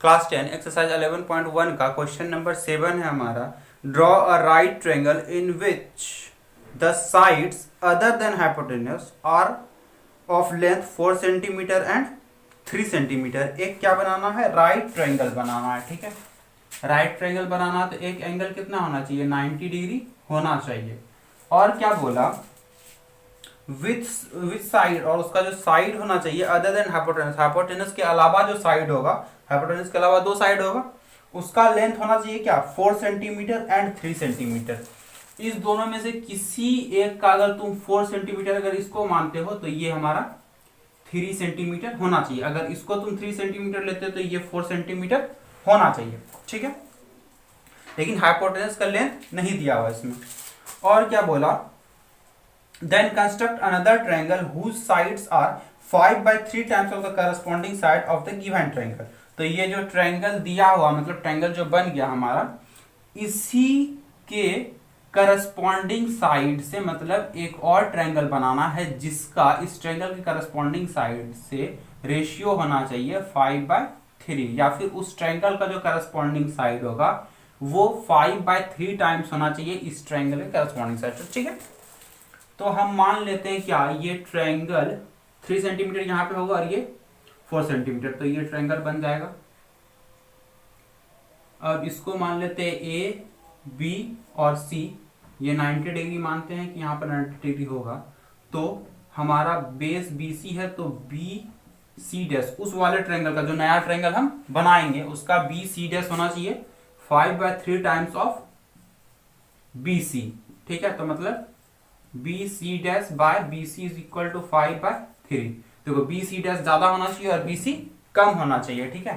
Class 10 exercise 11.1 का question number 7 है हमारा। Draw a right triangle in which the sides other than hypotenuse are of length 4 centimetre and 3 centimetre. एक क्या बनाना है, right triangle बनाना है। ठीक है, राइट ट्रायंगल बनाना है तो एक एंगल कितना होना चाहिए, 90 डिग्री होना चाहिए। और क्या बोला, विथ साइड, और उसका जो साइड होना चाहिए अदर देन हाइपोटेनस, हाइपोटेनस के अलावा जो साइड होगा, हाइपोटेनस के अलावा दो साइड होगा, उसका लेंथ होना चाहिए क्या, 4 सेंटीमीटर एंड 3 सेंटीमीटर। इस दोनों में से किसी एक का अगर तुम 4 सेंटीमीटर अगर इसको मानते हो तो ये हमारा 3 सेंटीमीटर होना चाहिए। अगर इसको तुम 3 सेंटीमीटर लेते हो तो ये 4 सेंटीमीटर होना चाहिए। ठीक है, लेकिन हाइपोटेनस का लेंथ नहीं दिया हुआ इसमें। और क्या बोला, then construct another triangle whose sides are 5 by 3 times of the corresponding side of the given triangle। तो ये जो ट्रायंगल दिया हुआ, मतलब ट्रायंगल जो बन गया हमारा, इसी के करस्पॉन्डिंग साइड से, मतलब एक और ट्रायंगल बनाना है जिसका इस ट्रायंगल के करस्पॉन्डिंग साइड से रेशियो होना चाहिए 5 by 3, या फिर उस ट्रायंगल का जो करस्पॉन्डिंग साइड होगा वो 5 by 3 टाइम्स होना चाहिए इस ट्रायंगल के करस्पॉन्डिंग साइड से। ठीक है, तो हम मान लेते हैं क्या, ये ट्रायंगल 3 सेंटीमीटर यहां पे होगा और ये 4 सेंटीमीटर, तो ये ट्रायंगल बन जाएगा। अब इसको मान लेते हैं ए, बी और सी, ये 90 डिग्री मानते हैं कि यहाँ पर 90 डिग्री होगा। तो हमारा बेस बी सी है, तो बी सी डैश उस वाले ट्रायंगल का, जो नया ट्रायंगल हम बनाएंगे उसका बी सी डैश होना चाहिए 5 by 3 times of B C. ठीक है, तो मतलब B C dash by B C is equal to 5 by 3। देखो बी सी डैश ज्यादा होना चाहिए और बी सी कम होना चाहिए। ठीक है,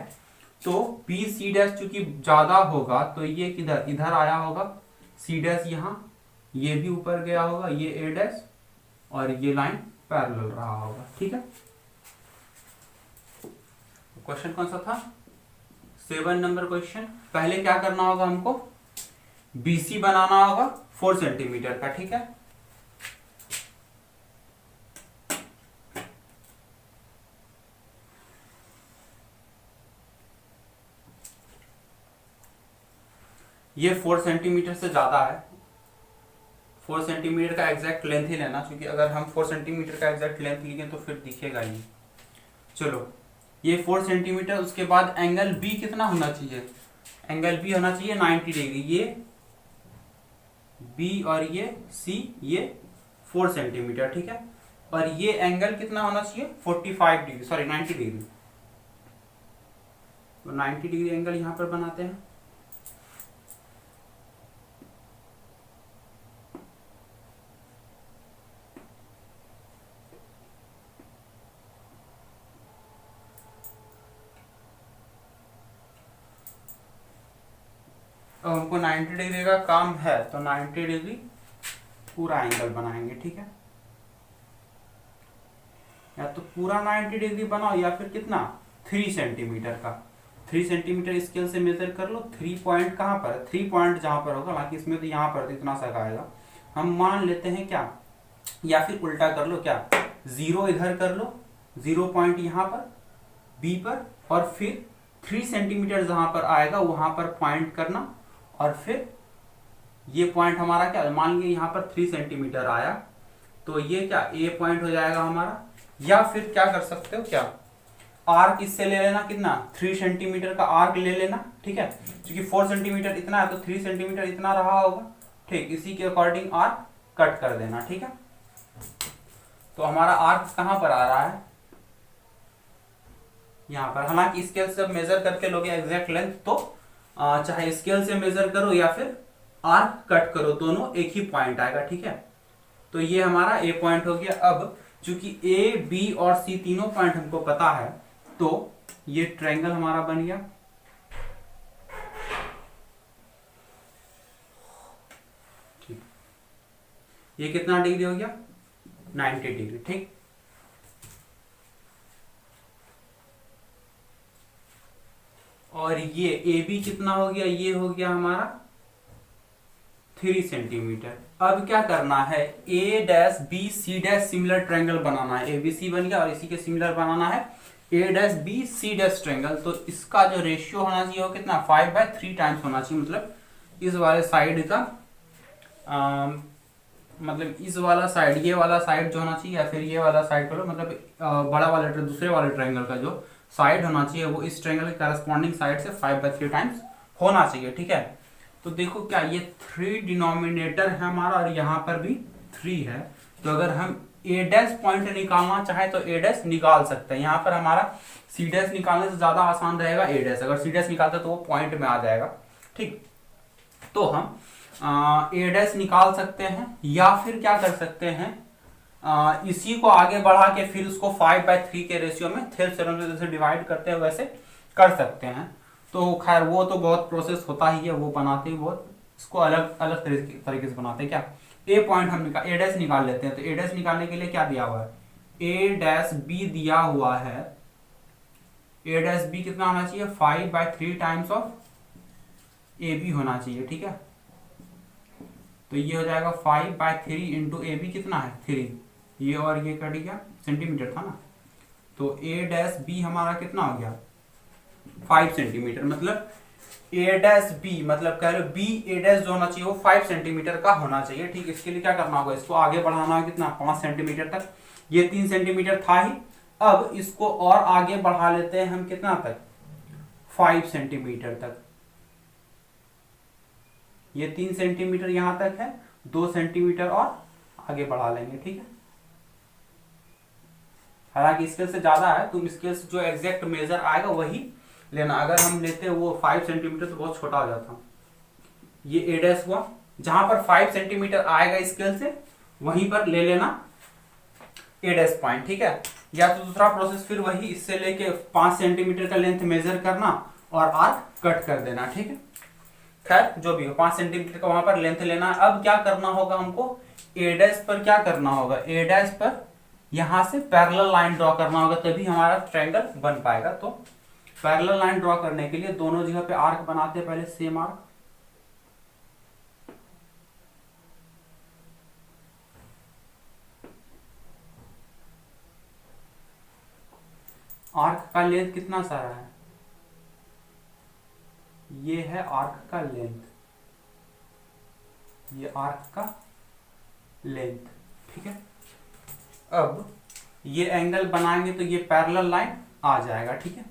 तो बी सी डैश चूंकि ज्यादा होगा तो ये किधर, इधर आया होगा, सी डैश यहां, ये भी ऊपर गया होगा, ये ए डैश, और ये लाइन पैरेलल रहा होगा। ठीक है, क्वेश्चन कौन सा था, 7 नंबर क्वेश्चन। पहले क्या करना होगा हमको, बीसी बनाना होगा 4 सेंटीमीटर का। ठीक है, ये 4 सेंटीमीटर से ज्यादा है, 4 सेंटीमीटर का एग्जैक्ट लेंथ ही लेना, क्योंकि अगर हम 4 सेंटीमीटर का एग्जैक्ट लेंथ लिखें तो फिर दिखेगा ही। चलो ये 4 सेंटीमीटर, उसके बाद एंगल बी कितना होना चाहिए, एंगल बी होना चाहिए 90 डिग्री। ये बी और ये सी, ये 4 सेंटीमीटर। ठीक है, और ये एंगल कितना होना चाहिए 45 डिग्री, सॉरी 90 डिग्री। तो 90 डिग्री एंगल यहां पर बनाते हैं। अब हमको 90 डिग्री का काम है तो 90 डिग्री पूरा एंगल बनाएंगे। ठीक है, या तो पूरा 90 डिग्री बनाओ या फिर कितना 3 सेंटीमीटर का। 3 सेंटीमीटर स्केल से मेजर कर लो। 3 पॉइंट कहाँ पर है, 3 पॉइंट जहां पर होगा, हालांकि इसमें तो यहाँ पर तो इतना सा आएगा, हम मान लेते हैं क्या, या फिर उल्टा कर लो, क्या 0 इधर कर लो, 0 पॉइंट यहाँ पर बी पर, और फिर 3 सेंटीमीटर जहां पर आएगा वहां पर पॉइंट करना, और फिर ये पॉइंट हमारा क्या, मान लीजिए यहाँ पर 3 सेंटीमीटर आया तो ये क्या ए पॉइंट हो जाएगा हमारा। या फिर क्या कर सकते हो, क्या आर्क इससे ले लेना, कितना 3 सेंटीमीटर का आर्क ले लेना। ठीक है, क्योंकि 4 सेंटीमीटर इतना है तो 3 सेंटीमीटर इतना रहा होगा। ठीक, इसी के अकॉर्डिंग आर्क कट कर देना। ठीक है, तो हमारा आर्क कहां पर आ रहा है, यहाँ पर। हालांकि स्केल से मेजर करके लोगे एग्जैक्ट लेंथ तो चाहे स्केल से मेजर करो या फिर आर्क कट करो, दोनों एक ही पॉइंट आएगा। ठीक है, तो ये हमारा ए पॉइंट हो गया। अब चूंकि ए, बी और सी तीनों पॉइंट हमको पता है तो ये ट्रायंगल हमारा बन गया। ठीक, ये कितना डिग्री हो गया 90 डिग्री। ठीक, और ये ए बी कितना हो गया, ये हो गया हमारा 3 सेंटीमीटर। अब क्या करना है, A dash B C dash similar triangle बनाना है। ए बी सी बन गया और इसी के सिमिलर बनाना है A dash B C dash triangle, तो इसका जो रेशियो होना चाहिए वो कितना 5/3 टाइम्स होना चाहिए। मतलब इस वाले साइड का मतलब इस वाला साइड, ये वाला साइड जो होना चाहिए, या फिर ये वाला साइड करो, मतलब बड़ा वाला दूसरे वाले ट्रायंगल का जो साइड होना चाहिए वो इस ट्रायंगल के करस्पॉन्डिंग साइड से 5/3 टाइम्स होना चाहिए। ठीक है, तो देखो क्या ये 3 डिनोमिनेटर है हमारा और यहाँ पर भी 3 है, तो अगर हम ए डैश पॉइंट निकालना चाहे तो ए डैश निकाल सकते हैं। यहाँ पर हमारा सी डैश निकालने से ज्यादा आसान रहेगा ए डैश, अगर सी डैश निकालते तो वो पॉइंट में आ जाएगा। ठीक, तो हम ए डैश निकाल सकते हैं, या फिर क्या कर सकते हैं, इसी को आगे बढ़ा के फिर उसको 5/3 के रेशियो में थेल्स से डिवाइड करते हैं, वैसे कर सकते हैं। तो खैर वो तो बहुत प्रोसेस होता ही है, वो बनाते ही बहुत इसको अलग अलग तरीके से बनाते हैं। क्या ए पॉइंट हम ए डैश निकाल लेते हैं, तो ए डैश निकालने के लिए क्या दिया हुआ है, ए डैश बी दिया हुआ है। ए डैश बी कितना होना चाहिए 5/3 टाइम्स ऑफ ए बी होना चाहिए। ठीक है, तो ये हो जाएगा 5/3 इंटू ए बी कितना है 3, ये और ये कट गया, सेंटीमीटर था ना, तो ए डैश बी हमारा कितना हो गया 5 सेंटीमीटर। मतलब ए डैश बी मतलब कह लो बी ए डैश जो होना चाहिए वो 5 सेंटीमीटर का होना चाहिए। ठीक, इसके लिए क्या करना होगा, इसको आगे बढ़ाना है कितना 5 सेंटीमीटर तक, ये 3 सेंटीमीटर था ही, अब इसको और आगे बढ़ा लेते हैं हम कितना तक 5 सेंटीमीटर तक। ये 3 सेंटीमीटर यहां तक है, 2 सेंटीमीटर और आगे बढ़ा लेंगे। ठीक है, हालांकि स्केल से ज्यादा है, तुम स्केल से जो एग्जैक्ट मेजर आएगा वही लेना। अगर हम लेते वो 5 सेंटीमीटर तो बहुत छोटा हो जाता। ये ए डैश हुआ, जहां पर 5 सेंटीमीटर आएगा स्केल से वहीं पर ले लेना ए डैश पॉइंट। ठीक है, या तो दूसरा प्रोसेस फिर वही, इससे लेके 5 सेंटीमीटर का लेंथ मेजर करना और आर्क कट कर देना। ठीक है, खैर जो भी हो 5 सेंटीमीटर का वहां पर लेंथ लेना। अब क्या करना होगा हमको, ए डैश पर क्या करना होगा, ए डैश पर यहां से पैरेलल लाइन ड्रॉ करना होगा, तभी हमारा ट्रायंगल बन पाएगा। तो पैरेलल लाइन ड्रॉ करने के लिए दोनों जगह पे आर्क बनाते हैं, पहले सेम आर्क, आर्क का लेंथ कितना सारा है, ये है आर्क का लेंथ, ये आर्क का लेंथ। ठीक है, अब ये एंगल बनाएंगे तो ये पैरेलल लाइन आ जाएगा। ठीक है,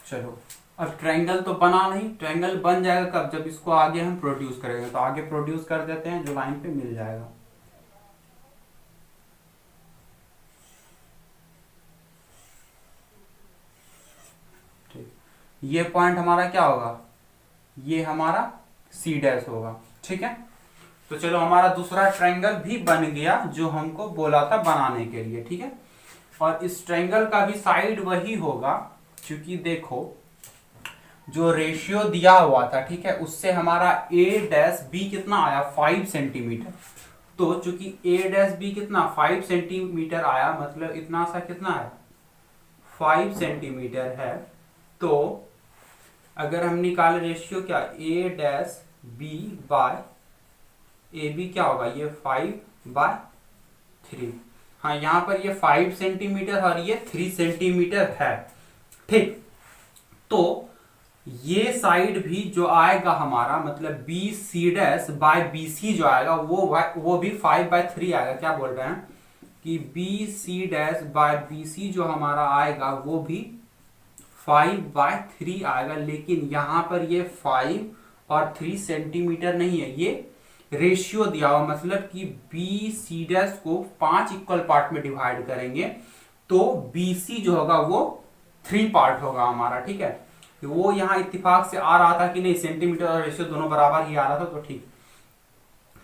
चलो अब ट्रायंगल तो बना नहीं, ट्रायंगल बन जाएगा कब, जब इसको आगे हम प्रोड्यूस करेंगे। तो आगे प्रोड्यूस कर देते हैं, जो लाइन पे मिल जाएगा। ठीक, ये पॉइंट हमारा क्या होगा, ये हमारा सी डैश होगा। ठीक है, तो चलो हमारा दूसरा ट्रायंगल भी बन गया जो हमको बोला था बनाने के लिए। ठीक है, और इस ट्रायंगल का भी साइड वही होगा, क्योंकि देखो जो रेशियो दिया हुआ था, ठीक है, उससे हमारा ए डैश बी कितना आया 5 सेंटीमीटर। तो चूंकि ए डैश बी कितना 5 सेंटीमीटर आया, मतलब इतना सा कितना है 5 सेंटीमीटर है। तो अगर हम निकाले रेशियो क्या A dash B by A B क्या होगा, ये 5/3। हाँ, यहाँ पर ये 5 सेंटीमीटर और ये 3 सेंटीमीटर है। ठीक, तो ये साइड भी जो आएगा हमारा, मतलब B C dash by B C जो आएगा वो भी 5/3 आएगा। क्या बोल रहे हैं कि B C dash by B C जो हमारा आएगा वो भी 5/3 आएगा, लेकिन यहां पर ये 5 और 3 सेंटीमीटर नहीं है, ये रेशियो दिया हुआ, मतलब कि बी सी डैश को 5 इक्वल पार्ट में डिवाइड करेंगे तो बी सी जो होगा वो 3 पार्ट होगा हमारा। ठीक है, वो यहाँ इत्तेफाक से आ रहा था कि नहीं, सेंटीमीटर और रेशियो दोनों बराबर ही आ रहा था, तो ठीक।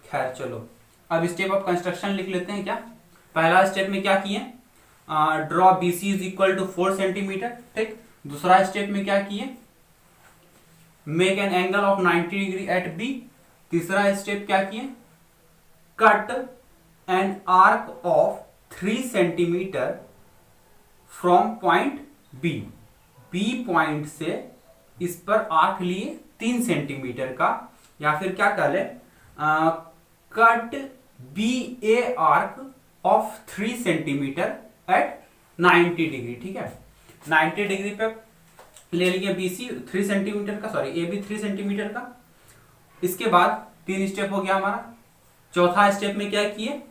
खैर चलो अब स्टेप ऑफ कंस्ट्रक्शन लिख लेते हैं। क्या पहला स्टेप में क्या किए, draw B C is equal to 4 centimetre. ठीक, दूसरा स्टेप में क्या किए, make an angle of 90 degree at B. तीसरा स्टेप क्या किए, cut an arc of 3 centimetre from point B. B point से इस पर आर्क लिए 3 सेंटीमीटर का, या फिर क्या कह ले, cut B A arc of 3 centimetre at 90 degree. ठीक है, 90 डिग्री पे ले लिए बीसी 3 सेंटीमीटर का, सॉरी ए बी 3 सेंटीमीटर का। इसके बाद 3 स्टेप हो गया हमारा। चौथा स्टेप में क्या किए,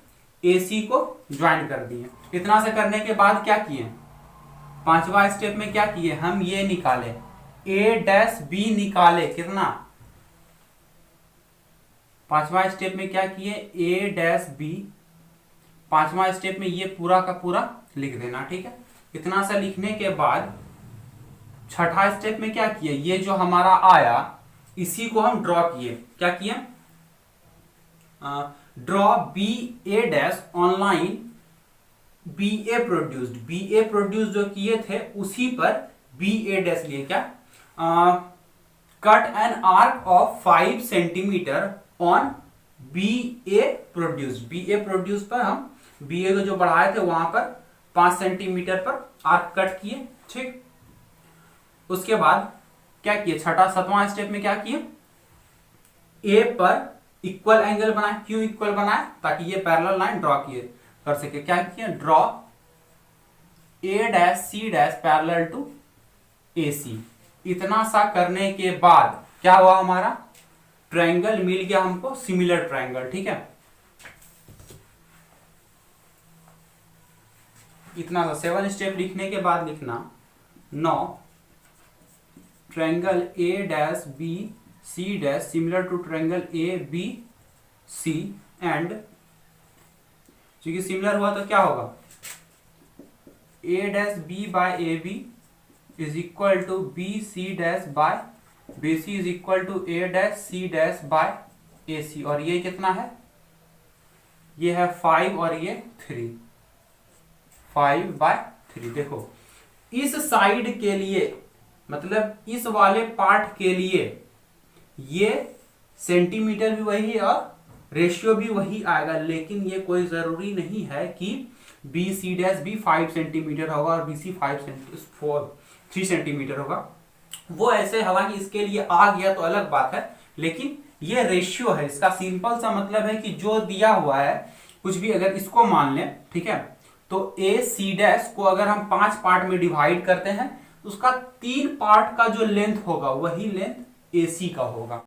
एसी को ज्वाइन कर दिए। इतना से करने के बाद क्या किए, 5वां स्टेप में क्या किए, हम ये निकाले ए डैश बी निकाले, कितना, 5वां स्टेप में क्या किए, ए डैश बी। 5वां स्टेप में ये पूरा का पूरा लिख देना। ठीक है, इतना सा लिखने के बाद 6ठा स्टेप में क्या किए, ये जो हमारा आया इसी को हम ड्रॉ किए। क्या किए, draw B A dash online B A produced. B A produce जो किए थे उसी पर बी ए डैश लिए। क्या, cut an arc of 5 centimetre on B A produced. B A produce पर हम बी ए को जो बढ़ाए थे वहां पर 5 सेंटीमीटर पर आर्क कट किए। ठीक, उसके बाद क्या किए, 6ठा 7वां स्टेप में क्या किए, ए पर इक्वल एंगल बनाए। क्यों इक्वल बनाए, ताकि ये पैरेलल लाइन ड्रॉ किए कर सके। क्या किए, draw A dash C dash parallel to A C. इतना सा करने के बाद क्या हुआ, हमारा ट्रायंगल मिल गया हमको, सिमिलर ट्रायंगल। ठीक है, इतना 7 स्टेप लिखने के बाद लिखना, now triangle A dash B C dash similar to triangle A B C and, क्योंकि सिमिलर हुआ तो क्या होगा, A dash B by A B is equal to B C dash by B C is equal to A dash C dash by A C. और ये कितना है, ये है 5 और ये 3, 5/3। देखो इस साइड के लिए, मतलब इस वाले पार्ट के लिए ये सेंटीमीटर भी वही है और रेशियो भी वही आएगा, लेकिन ये कोई जरूरी नहीं है कि बी सी डैश भी 5 सेंटीमीटर होगा और बी सी 3 सेंटीमीटर होगा। वो ऐसे, हालांकि इसके लिए आ गया तो अलग बात है, लेकिन ये रेशियो है। इसका सिंपल सा मतलब है कि जो दिया हुआ है कुछ भी, अगर इसको मान लें, ठीक है, तो ए सी डैश को अगर हम 5 पार्ट में डिवाइड करते हैं, उसका 3 पार्ट का जो लेंथ होगा वही लेंथ ए सी का होगा।